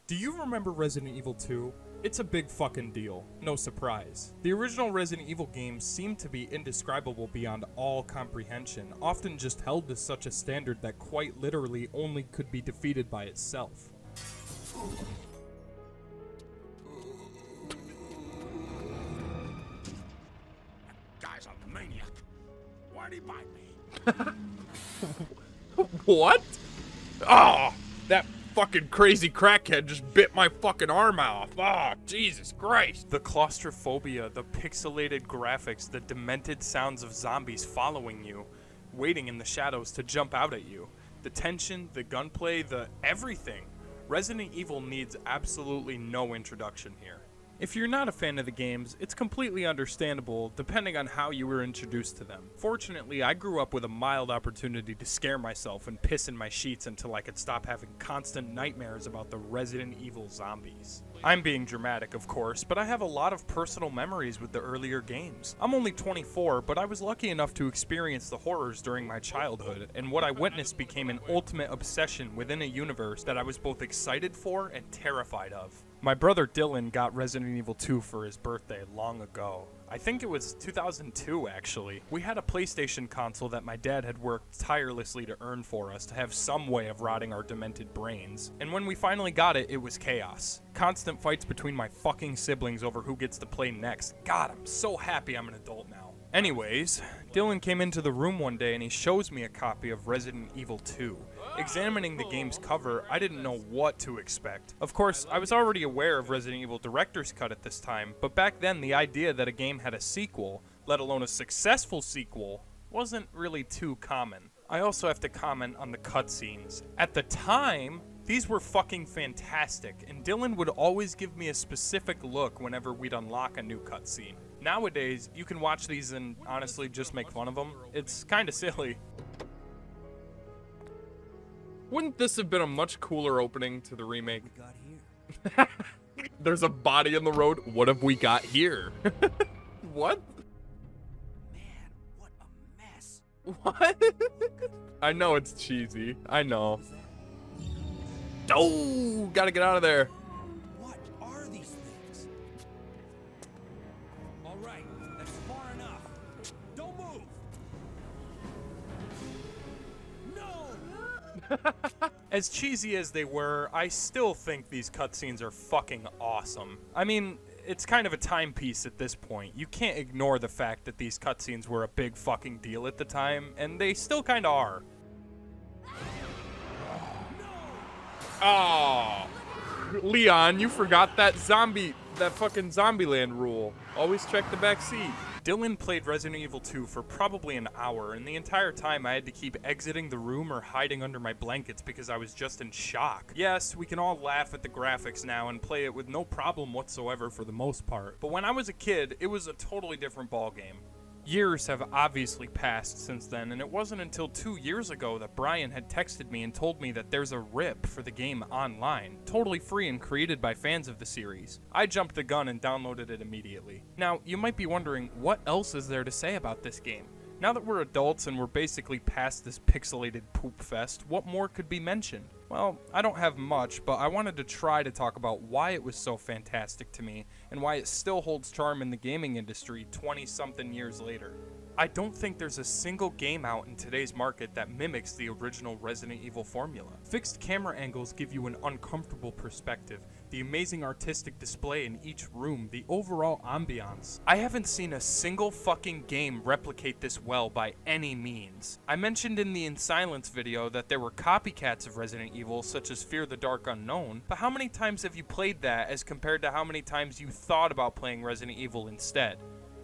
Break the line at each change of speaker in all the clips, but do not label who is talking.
Do you remember Resident Evil 2? It's a big fucking deal, no surprise. The original Resident Evil games seem to be indescribable beyond all comprehension, often just held to such a standard that quite literally only could be defeated by itself.
Guy's a maniac. Why'd he bite me?
What? Oh, that fucking crazy crackhead just bit my fucking arm off. Oh, Jesus Christ.
The claustrophobia, the pixelated graphics, the demented sounds of zombies following you, waiting in the shadows to jump out at you. The tension, the gunplay, the everything. Resident Evil needs absolutely no introduction here. If you're not a fan of the games, it's completely understandable depending on how you were introduced to them. Fortunately, I grew up with a mild opportunity to scare myself and piss in my sheets until I could stop having constant nightmares about the Resident Evil zombies. I'm being dramatic, of course, but I have a lot of personal memories with the earlier games. I'm only 24, but I was lucky enough to experience the horrors during my childhood, and what I witnessed became an ultimate obsession within a universe that I was both excited for and terrified of. My brother Dylan got Resident Evil 2 for his birthday long ago. I think it was 2002, actually. We had a PlayStation console that my dad had worked tirelessly to earn for us to have some way of rotting our demented brains. And when we finally got it, it was chaos. Constant fights between my fucking siblings over who gets to play next. God, I'm so happy I'm an adult now. Anyways, Dylan came into the room one day and he shows me a copy of Resident Evil 2. Examining the game's cover, I didn't know what to expect. Of course, I was already aware of Resident Evil Director's Cut at this time, but back then the idea that a game had a sequel, let alone a successful sequel, wasn't really too common. I also have to comment on the cutscenes. At the time, these were fucking fantastic, and Dylan would always give me a specific look whenever we'd unlock a new cutscene. Nowadays, you can watch these and honestly just make fun of them. It's kinda silly.
Wouldn't this have been a much cooler opening to the remake? There's a body in the road. What have we got here? What?
Man, what a mess.
What? I know it's cheesy. I know. Oh, gotta get out of there.
What are these things? All right, that's far enough. Don't move. No!
As cheesy as they were, I still think these cutscenes are fucking awesome. I mean, it's kind of a timepiece at this point. You can't ignore the fact that these cutscenes were a big fucking deal at the time, and they still kinda are.
Oh, Leon, you forgot that fucking Zombieland rule. Always check the back seat.
Dylan played Resident Evil 2 for probably an hour, and the entire time I had to keep exiting the room or hiding under my blankets because I was just in shock. Yes, we can all laugh at the graphics now and play it with no problem whatsoever for the most part, but when I was a kid, it was a totally different ballgame. Years have obviously passed since then, and it wasn't until 2 years ago that Brian had texted me and told me that there's a RIP for the game online, totally free and created by fans of the series. I jumped the gun and downloaded it immediately. Now, you might be wondering, what else is there to say about this game? Now that we're adults and we're basically past this pixelated poop fest, what more could be mentioned? Well, I don't have much, but I wanted to try to talk about why it was so fantastic to me, and why it still holds charm in the gaming industry 20-something years later. I don't think there's a single game out in today's market that mimics the original Resident Evil formula. Fixed camera angles give you an uncomfortable perspective, the amazing artistic display in each room, the overall ambiance. I haven't seen a single fucking game replicate this well by any means. I mentioned in the In Silence video that there were copycats of Resident Evil such as Fear the Dark Unknown, but how many times have you played that as compared to how many times you thought about playing Resident Evil instead?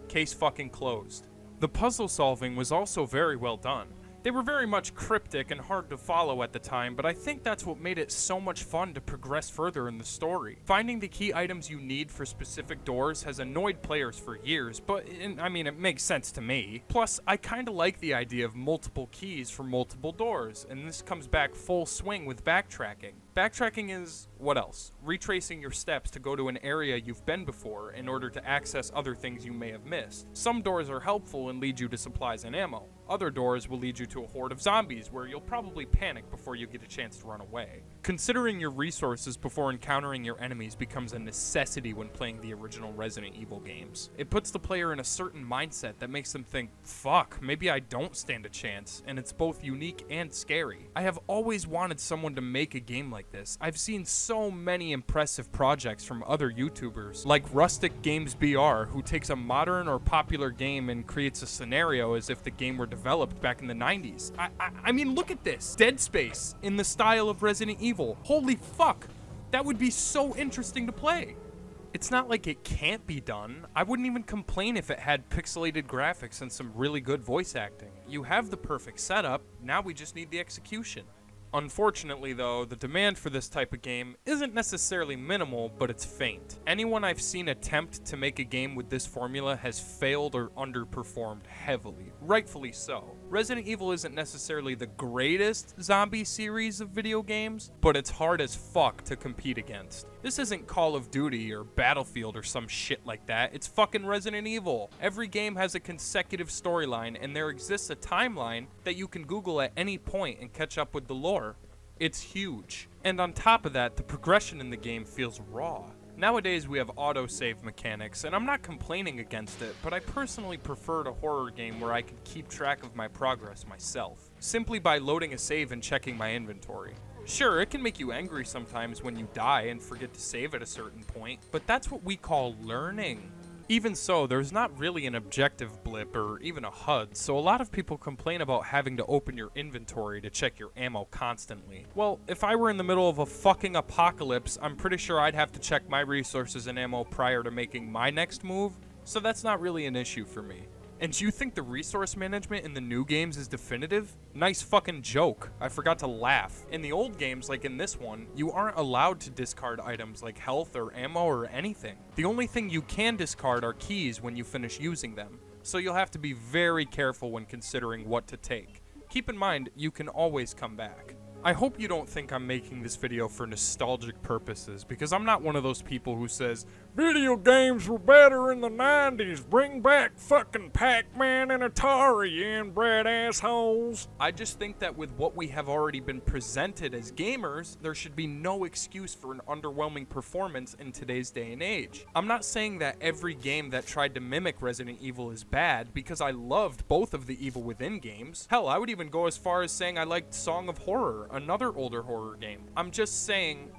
Case fucking closed. The puzzle solving was also very well done. They were very much cryptic and hard to follow at the time, but I think that's what made it so much fun to progress further in the story. Finding the key items you need for specific doors has annoyed players for years, but I mean, it makes sense to me. Plus, I kinda like the idea of multiple keys for multiple doors, and this comes back full swing with backtracking. Backtracking is, what else? Retracing your steps to go to an area you've been before in order to access other things you may have missed. Some doors are helpful and lead you to supplies and ammo. Other doors will lead you to a horde of zombies where you'll probably panic before you get a chance to run away. Considering your resources before encountering your enemies becomes a necessity when playing the original Resident Evil games. It puts the player in a certain mindset that makes them think, fuck, maybe I don't stand a chance, and it's both unique and scary. I have always wanted someone to make a game like this. I've seen so many impressive projects from other YouTubers, like Rustic Games BR, who takes a modern or popular game and creates a scenario as if the game were developed back in the 90s. I mean, look at this. Dead Space in the style of Resident Evil. Holy fuck. That would be so interesting to play. It's not like it can't be done. I wouldn't even complain if it had pixelated graphics and some really good voice acting. You have the perfect setup, now we just need the execution. Unfortunately though, the demand for this type of game isn't necessarily minimal, but it's faint. Anyone I've seen attempt to make a game with this formula has failed or underperformed heavily, rightfully so. Resident Evil isn't necessarily the greatest zombie series of video games, but it's hard as fuck to compete against. This isn't Call of Duty or Battlefield or some shit like that, it's fucking Resident Evil. Every game has a consecutive storyline, and there exists a timeline that you can Google at any point and catch up with the lore. It's huge. And on top of that, the progression in the game feels raw. Nowadays we have autosave mechanics, and I'm not complaining against it, but I personally preferred a horror game where I could keep track of my progress myself, simply by loading a save and checking my inventory. Sure, it can make you angry sometimes when you die and forget to save at a certain point, but that's what we call learning. Even so, there's not really an objective blip or even a HUD, so a lot of people complain about having to open your inventory to check your ammo constantly. Well, if I were in the middle of a fucking apocalypse, I'm pretty sure I'd have to check my resources and ammo prior to making my next move, so that's not really an issue for me. And you think the resource management in the new games is definitive? Nice fucking joke. I forgot to laugh. In the old games, like in this one, you aren't allowed to discard items like health or ammo or anything. The only thing you can discard are keys when you finish using them, so you'll have to be very careful when considering what to take. Keep in mind, you can always come back. I hope you don't think I'm making this video for nostalgic purposes, because I'm not one of those people who says, video games were better in the 90s, bring back fucking Pac-Man and Atari, you inbred assholes. I just think that with what we have already been presented as gamers, there should be no excuse for an underwhelming performance in today's day and age. I'm not saying that every game that tried to mimic Resident Evil is bad, because I loved both of the Evil Within games. Hell, I would even go as far as saying I liked Song of Horror, another older horror game. I'm just saying,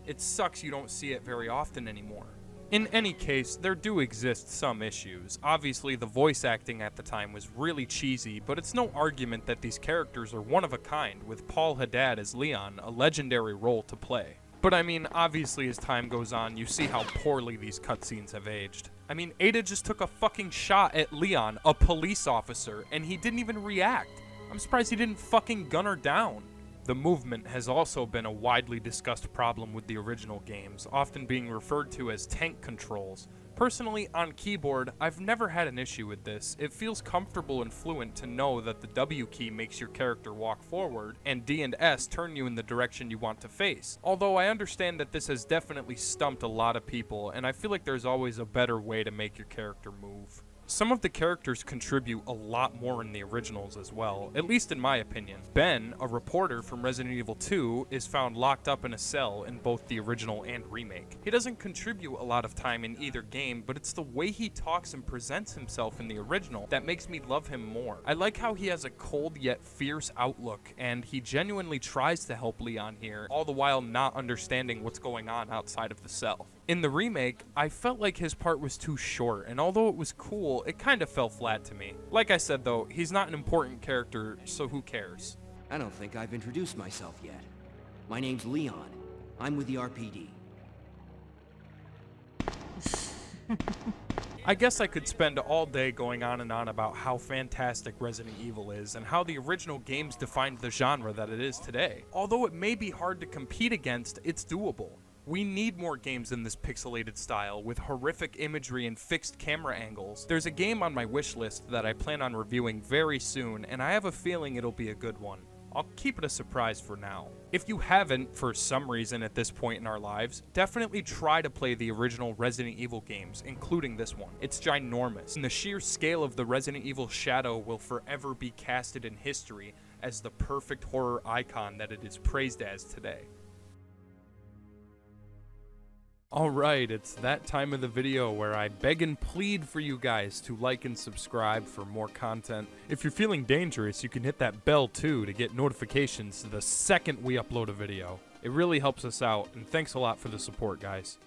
it sucks you don't see it very often anymore. In any case, there do exist some issues. Obviously, the voice acting at the time was really cheesy, but it's no argument that these characters are one of a kind, with Paul Haddad as Leon, a legendary role to play. But I mean, obviously as time goes on, you see how poorly these cutscenes have aged. I mean, Ada just took a fucking shot at Leon, a police officer, and he didn't even react. I'm surprised he didn't fucking gun her down. The movement has also been a widely discussed problem with the original games, often being referred to as tank controls. Personally, on keyboard, I've never had an issue with this. It feels comfortable and fluent to know that the W key makes your character walk forward, and D and S turn you in the direction you want to face. Although I understand that this has definitely stumped a lot of people, and I feel like there's always a better way to make your character move. Some of the characters contribute a lot more in the originals as well, at least in my opinion. Ben, a reporter from Resident Evil 2, is found locked up in a cell in both the original and remake. He doesn't contribute a lot of time in either game, but it's the way he talks and presents himself in the original that makes me love him more. I like how he has a cold yet fierce outlook, and he genuinely tries to help Leon here, all the while not understanding what's going on outside of the cell. In the remake, I felt like his part was too short, and although it was cool, it kind of fell flat to me. Like I said though, he's not an important character, so who cares?
I don't think I've introduced myself yet. My name's Leon. I'm with the RPD.
I guess I could spend all day going on and on about how fantastic Resident Evil is and how the original games defined the genre that it is today. Although it may be hard to compete against, it's doable. We need more games in this pixelated style, with horrific imagery and fixed camera angles. There's a game on my wish list that I plan on reviewing very soon, and I have a feeling it'll be a good one. I'll keep it a surprise for now. If you haven't, for some reason at this point in our lives, definitely try to play the original Resident Evil games, including this one. It's ginormous, and the sheer scale of the Resident Evil shadow will forever be casted in history as the perfect horror icon that it is praised as today. Alright, it's that time of the video where I beg and plead for you guys to like and subscribe for more content. If you're feeling dangerous, you can hit that bell too to get notifications the second we upload a video. It really helps us out, and thanks a lot for the support, guys.